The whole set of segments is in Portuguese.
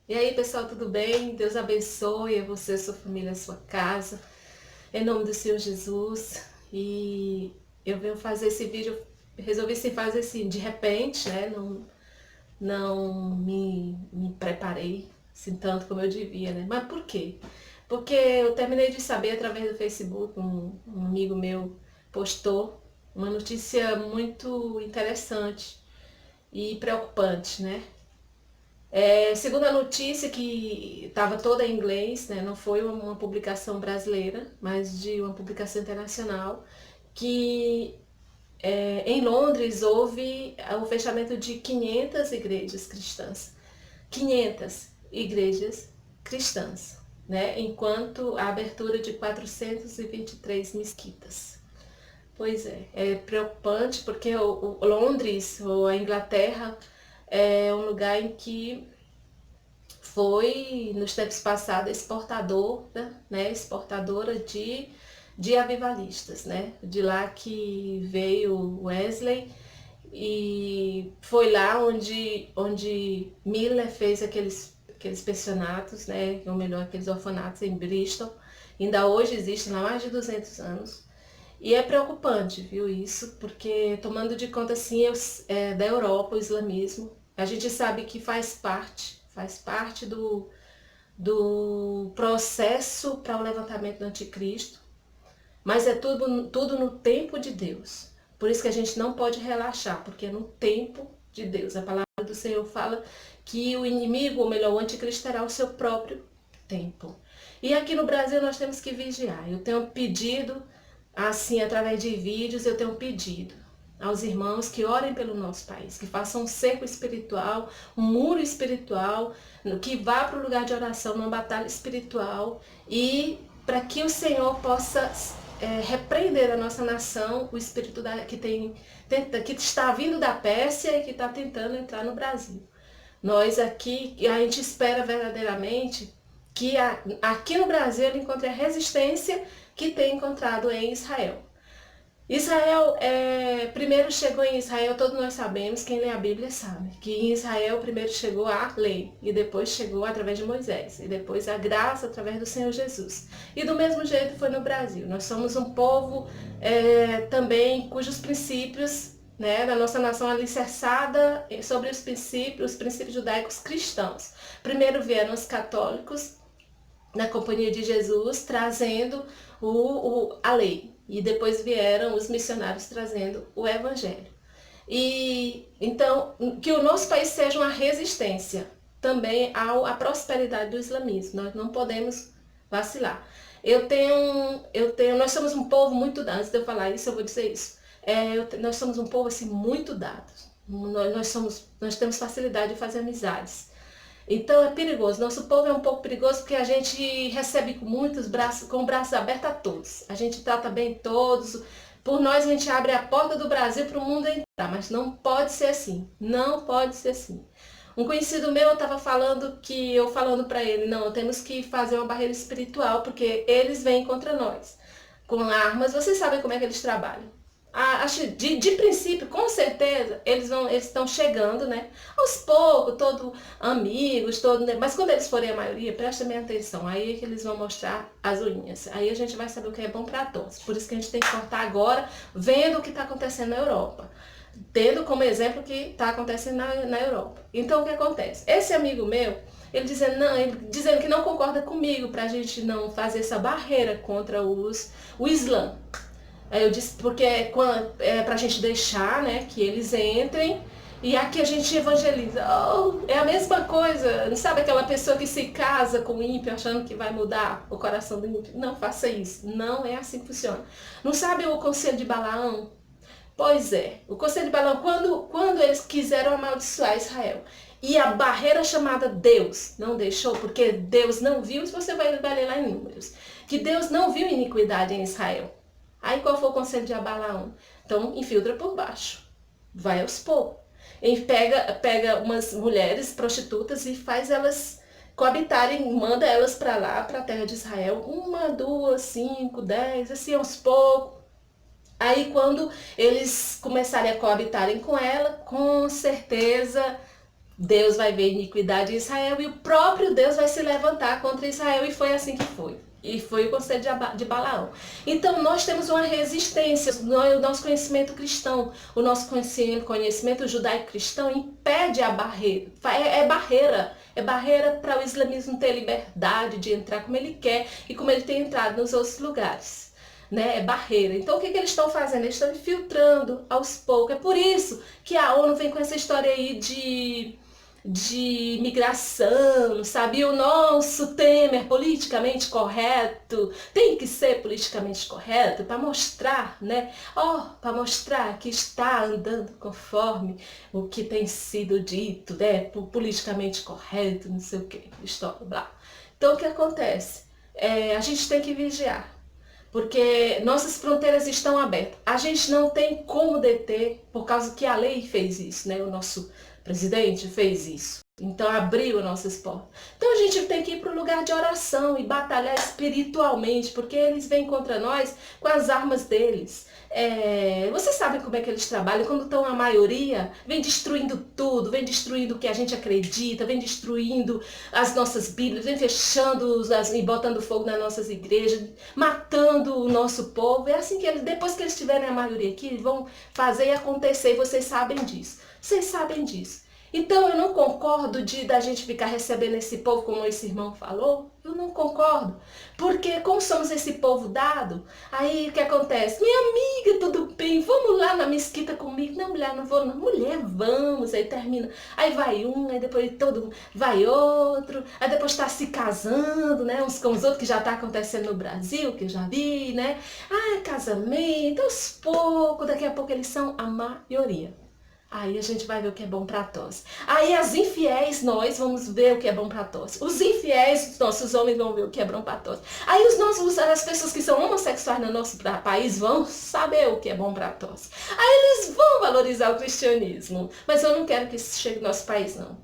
E aí, pessoal, tudo bem? Deus abençoe a você, a sua família, a sua casa, em nome do Senhor Jesus. E eu venho fazer esse vídeo, resolvi sim fazer assim de repente, né? Não me preparei assim tanto como eu devia, né? Mas por quê? Porque eu terminei de saber através do Facebook, um amigo meu postou uma notícia muito interessante e preocupante, né? Segundo a notícia, que estava toda em inglês, né, não foi uma publicação brasileira, mas de uma publicação internacional, que em Londres houve o fechamento de 500 igrejas cristãs. 500 igrejas cristãs, né, enquanto a abertura de 423 mesquitas. Pois é preocupante porque o Londres, ou a Inglaterra, é um lugar em que foi, nos tempos passados, exportadora, né, exportadora de avivalistas, né? De lá que veio Wesley e foi lá onde Miller fez aqueles pensionatos, né? Ou melhor, aqueles orfanatos em Bristol. Ainda hoje existem há mais de 200 anos. E é preocupante, viu, isso, porque tomando de conta, assim, da Europa, o islamismo, a gente sabe que faz parte do processo para o levantamento do anticristo, mas é tudo no tempo de Deus. Por isso que a gente não pode relaxar, porque é no tempo de Deus. A palavra do Senhor fala que o inimigo, ou melhor, o anticristo terá o seu próprio tempo. E aqui no Brasil nós temos que vigiar. Eu tenho pedido, assim, através de vídeos, eu tenho pedido aos irmãos que orem pelo nosso país, que façam um cerco espiritual, um muro espiritual, que vá para o lugar de oração, numa batalha espiritual, e para que o Senhor possa repreender a nossa nação, o espírito que está vindo da Pérsia e que está tentando entrar no Brasil. Nós aqui, a gente espera verdadeiramente que aqui no Brasil ele encontre a resistência que tem encontrado em Israel. Israel, primeiro chegou em Israel, todos nós sabemos, quem lê a Bíblia sabe, que em Israel primeiro chegou a lei, e depois chegou através de Moisés, e depois a graça através do Senhor Jesus. E do mesmo jeito foi no Brasil. Nós somos um povo também cujos princípios, né, da nossa nação alicerçada sobre os princípios judaicos cristãos. Primeiro vieram os católicos, na companhia de Jesus, trazendo a lei. E depois vieram os missionários trazendo o evangelho. E então, que o nosso país seja uma resistência também à prosperidade do islamismo. Nós não podemos vacilar. Nós somos um povo muito dado. Antes de eu falar isso, eu vou dizer isso. Nós somos um povo assim muito dado. Nós temos facilidade de fazer amizades. Então é perigoso. Nosso povo é um pouco perigoso porque a gente recebe com braços abertos a todos. A gente trata bem todos. Por nós a gente abre a porta do Brasil para o mundo entrar, mas não pode ser assim. Não pode ser assim. Um conhecido meu estava falando para ele, não, temos que fazer uma barreira espiritual porque eles vêm contra nós com armas. Vocês sabem como é que eles trabalham. Acho de princípio, com certeza, eles estão chegando, né? Aos poucos, todos amigos, mas quando eles forem a maioria, presta bem atenção, aí é que eles vão mostrar as unhas. Aí a gente vai saber o que é bom para todos. Por isso que a gente tem que cortar agora, vendo o que está acontecendo na Europa. Tendo como exemplo o que está acontecendo na Europa. Então o que acontece? Esse amigo meu, ele dizendo que não concorda comigo para a gente não fazer essa barreira contra o Islã. Aí eu disse, porque é pra gente deixar, né, que eles entrem e aqui a gente evangeliza. Oh, é a mesma coisa, não sabe aquela pessoa que se casa com o ímpio achando que vai mudar o coração do ímpio? Não faça isso, não é assim que funciona. Não sabe o conselho de Balaão? Pois é, o conselho de Balaão, quando eles quiseram amaldiçoar Israel, e a barreira chamada Deus não deixou, porque Deus não viu, se você vai ler lá em Números, que Deus não viu iniquidade em Israel. Aí qual foi o conselho de Balaão? Então infiltra por baixo, vai aos poucos. E pega umas mulheres prostitutas e faz elas coabitarem, manda elas para lá, para a terra de Israel, 1, 2, 5, 10, assim aos poucos. Aí quando eles começarem a coabitarem com ela, com certeza Deus vai ver iniquidade em Israel e o próprio Deus vai se levantar contra Israel, e foi assim que foi. E foi o conselho de Balaão. Então nós temos uma resistência, o nosso conhecimento cristão, o nosso conhecimento judaico-cristão impede a barreira, é barreira para o islamismo ter liberdade de entrar como ele quer e como ele tem entrado nos outros lugares. Né? É barreira. Então o que eles estão fazendo? Eles estão infiltrando aos poucos. É por isso que a ONU vem com essa história aí de migração, sabe? E o nosso Temer, politicamente correto, tem que ser politicamente correto para mostrar, né? Para mostrar que está andando conforme o que tem sido dito, né? Politicamente correto, não sei o que, história, blá. Então o que acontece? A gente tem que vigiar. Porque nossas fronteiras estão abertas. A gente não tem como deter, por causa que a lei fez isso, né? O nosso presidente fez isso. Então abriu nossas portas. Então a gente tem que ir para o lugar de oração e batalhar espiritualmente, porque eles vêm contra nós com as armas deles. Vocês sabem como é que eles trabalham, quando estão a maioria, vem destruindo tudo, vem destruindo o que a gente acredita, vem destruindo as nossas bíblias, vem fechando e botando fogo nas nossas igrejas, matando o nosso povo. É assim que eles, depois que eles tiverem a maioria aqui, vão fazer e acontecer, e vocês sabem disso. Vocês sabem disso. Então eu não concordo da gente ficar recebendo esse povo, como esse irmão falou. Eu não concordo. Porque como somos esse povo dado, aí o que acontece? Minha amiga, tudo bem, vamos lá na mesquita comigo. Não, mulher, não vou não. Mulher, vamos. Aí termina. Aí vai um, aí depois todo vai outro. Aí depois está se casando, né? Uns com os outros, que já está acontecendo no Brasil, que eu já vi, né? Casamento, aos poucos, daqui a pouco eles são a maioria. Aí a gente vai ver o que é bom para todos. Aí as infiéis, nós vamos ver o que é bom para todos. Os infiéis, os nossos homens vão ver o que é bom para todos. Aí as pessoas que são homossexuais no nosso país vão saber o que é bom para todos. Aí eles vão valorizar o cristianismo. Mas eu não quero que isso chegue no nosso país, não.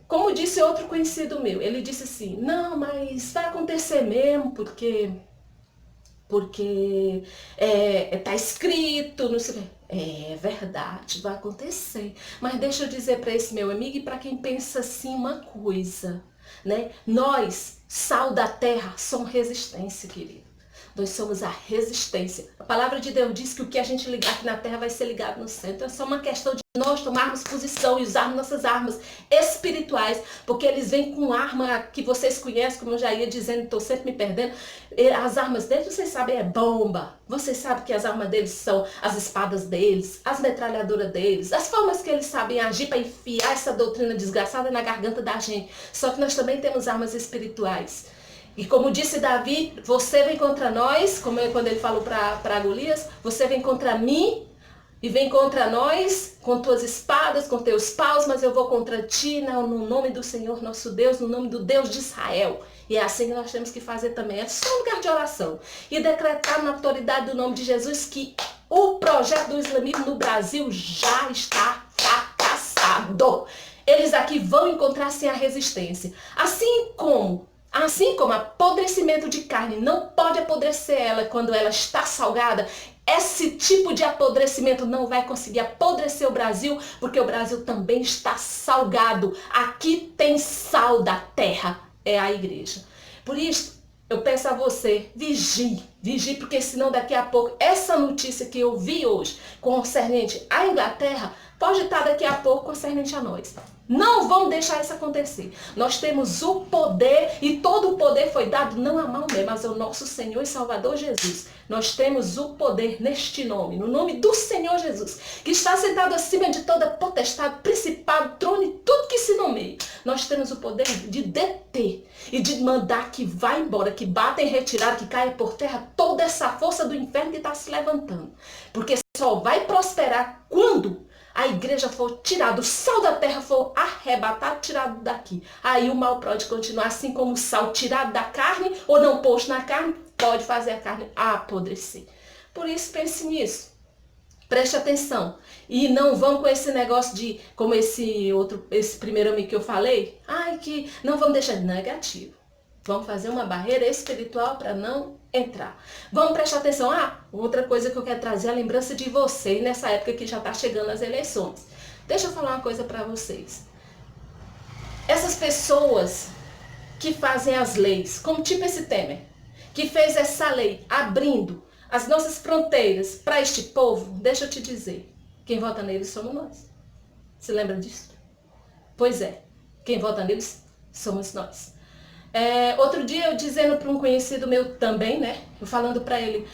Como disse outro conhecido meu, ele disse assim, não, mas vai acontecer mesmo, porque tá escrito, não sei o que. É verdade, vai acontecer. Mas deixa eu dizer para esse meu amigo e para quem pensa assim uma coisa, né? Nós, sal da terra, somos resistência, querido. Nós somos a resistência. A palavra de Deus diz que o que a gente ligar aqui na terra vai ser ligado no céu. Então é só uma questão de nós tomarmos posição e usarmos nossas armas espirituais, porque eles vêm com arma que vocês conhecem, como eu já ia dizendo, estou sempre me perdendo. As armas deles, vocês sabem, é bomba. Vocês sabem que as armas deles são as espadas deles, as metralhadoras deles, as formas que eles sabem agir para enfiar essa doutrina desgraçada na garganta da gente. Só que nós também temos armas espirituais. E como disse Davi, você vem contra nós, quando ele falou para Golias, você vem contra mim e vem contra nós com tuas espadas, com teus paus, mas eu vou contra ti no nome do Senhor nosso Deus, no nome do Deus de Israel. E é assim que nós temos que fazer também. É só um lugar de oração. E decretar na autoridade do nome de Jesus que o projeto do islamismo no Brasil já está fracassado. Eles aqui vão encontrar-se a resistência. Assim como apodrecimento de carne não pode apodrecer ela quando ela está salgada, esse tipo de apodrecimento não vai conseguir apodrecer o Brasil, porque o Brasil também está salgado. Aqui tem sal da terra, é a igreja. Por isso, eu peço a você, vigie, porque senão daqui a pouco, essa notícia que eu vi hoje, concernente à Inglaterra, pode estar daqui a pouco concernente a nós. Não vamos deixar isso acontecer. Nós temos o poder, e todo o poder foi dado não a mão mesmo, mas ao nosso Senhor e Salvador Jesus. Nós temos o poder neste nome, no nome do Senhor Jesus, que está sentado acima de toda potestade, principado, trono e tudo que se nomeia. Nós temos o poder de deter e de mandar que vá embora, que bata em retirada, que caia por terra toda essa força do inferno que está se levantando. Porque só vai prosperar quando a igreja for tirada, o sal da terra for arrebatado, tirado daqui. Aí o mal pode continuar, assim como o sal tirado da carne ou não posto na carne, pode fazer a carne apodrecer. Por isso, pense nisso. Preste atenção. E não vão com esse negócio de, como esse primeiro amigo que eu falei, que não vamos deixar negativo. Vamos fazer uma barreira espiritual para não entrar. Vamos prestar atenção. Outra coisa que eu quero trazer é a lembrança de vocês nessa época que já está chegando as eleições. Deixa eu falar uma coisa para vocês. Essas pessoas que fazem as leis, como tipo esse Temer, que fez essa lei abrindo as nossas fronteiras para este povo, deixa eu te dizer, quem vota neles somos nós. Você lembra disso? Pois é, quem vota neles somos nós. Outro dia eu dizendo para um conhecido meu também, né? Eu falando para ele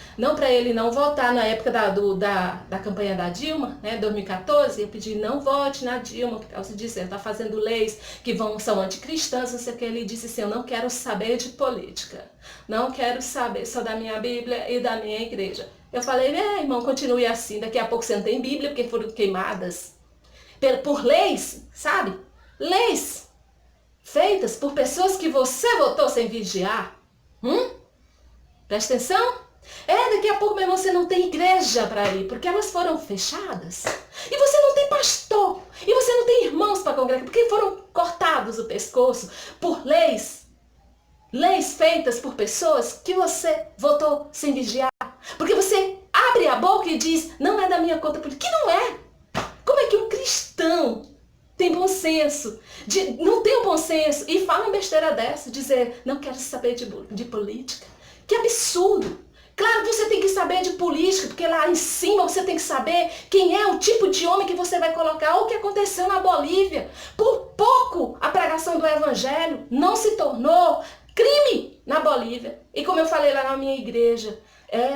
não votar na época da campanha da Dilma, né? 2014, eu pedi não vote na Dilma, por causa disso, ela está fazendo leis que são anticristãs, não sei o que. Ele disse assim, eu não quero saber de política, não quero saber só da minha Bíblia e da minha igreja. Eu falei, irmão, continue assim, daqui a pouco você não tem Bíblia, porque foram queimadas por leis, sabe? Leis feitas por pessoas que você votou sem vigiar. Presta atenção. Daqui a pouco, meu irmão, você não tem igreja para ir, porque elas foram fechadas. E você não tem pastor. E você não tem irmãos para congregar, porque foram cortados o pescoço por leis. Leis feitas por pessoas que você votou sem vigiar. Porque você abre a boca e diz, não é da minha conta política. Que não é. Como é que um cristão tem bom senso, não tem um bom senso e fala uma besteira dessa, dizer, não quero saber de política? Que absurdo! Claro que você tem que saber de política, porque lá em cima você tem que saber quem é o tipo de homem que você vai colocar. Olha o que aconteceu na Bolívia. Por pouco a pregação do evangelho não se tornou crime na Bolívia. E como eu falei lá na minha igreja,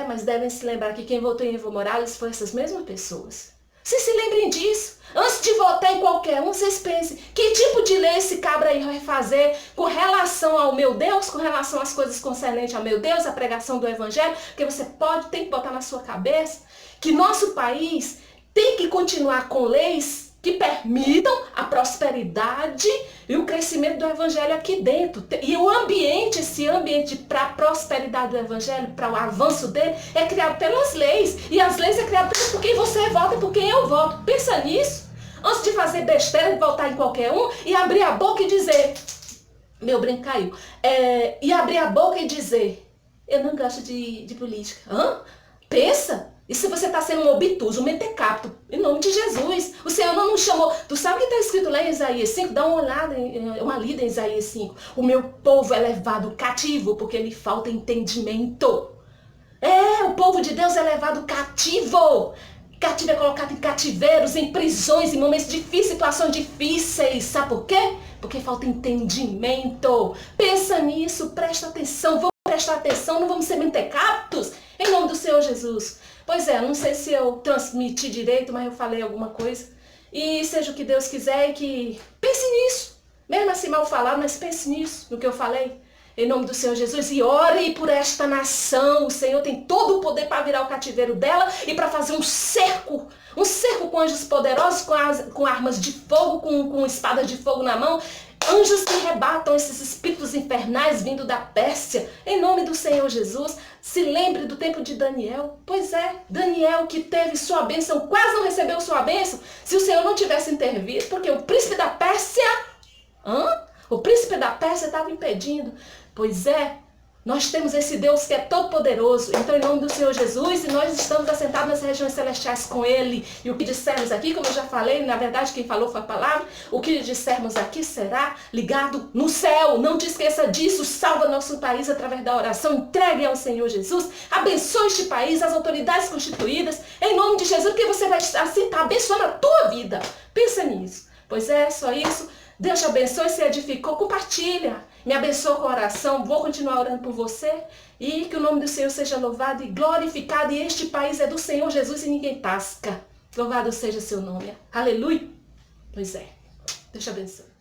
mas devem se lembrar que quem votou em Evo Morales foi essas mesmas pessoas. Vocês se lembrem disso. Antes de votar em qualquer um, vocês pensem, que tipo de lei esse cabra aí vai fazer com relação ao meu Deus, com relação às coisas concernentes ao meu Deus, a pregação do evangelho, porque você tem que botar na sua cabeça que nosso país tem que continuar com leis que permitam a prosperidade e o crescimento do evangelho aqui dentro. E o ambiente, esse ambiente para a prosperidade do evangelho, para o avanço dele, é criado pelas leis. E as leis é criado por quem você vota e por quem eu voto. Pensa nisso. Antes de fazer besteira, de votar em qualquer um e abrir a boca e dizer, meu brinco caiu, e abrir a boca e dizer, eu não gosto de política. Pensa. E se você está sendo um obtuso, um mentecapto, em nome de Jesus. O Senhor não chamou. Tu sabe o que está escrito lá em Isaías 5? Dá uma olhada, uma lida em Isaías 5. O meu povo é levado cativo porque lhe falta entendimento. O povo de Deus é levado cativo. Cativo é colocado em cativeiros, em prisões, em momentos difíceis, situações difíceis. Sabe por quê? Porque falta entendimento. Pensa nisso, presta atenção. Vamos prestar atenção, não vamos ser mentecaptos. Em nome do Senhor Jesus. Pois não sei se eu transmiti direito, mas eu falei alguma coisa. E seja o que Deus quiser e que pense nisso. Mesmo assim mal falado, mas pense nisso, no que eu falei. Em nome do Senhor Jesus. E ore por esta nação. O Senhor tem todo o poder para virar o cativeiro dela e para fazer um cerco. Um cerco com anjos poderosos, com armas de fogo, com espadas de fogo na mão. Anjos que rebatam esses espíritos infernais vindo da Pérsia, em nome do Senhor Jesus. Se lembre do tempo de Daniel. Pois Daniel que teve sua bênção, quase não recebeu sua bênção, se o Senhor não tivesse intervido, porque o príncipe da Pérsia, o príncipe da Pérsia estava impedindo. Pois nós temos esse Deus que é todo poderoso. Então, em nome do Senhor Jesus, e nós estamos assentados nas regiões celestiais com Ele. E o que dissermos aqui, como eu já falei, na verdade quem falou foi a palavra, o que dissermos aqui será ligado no céu. Não te esqueça disso. Salva nosso país através da oração. Entregue ao Senhor Jesus. Abençoe este país, as autoridades constituídas, em nome de Jesus, porque você vai assim estar abençoando a tua vida. Pensa nisso. Pois só isso. Deus te abençoe, se edificou, compartilha. Me abençoa com a oração, vou continuar orando por você. E que o nome do Senhor seja louvado e glorificado. E este país é do Senhor Jesus e ninguém tasca. Louvado seja seu nome. Aleluia. Pois Deus te abençoe.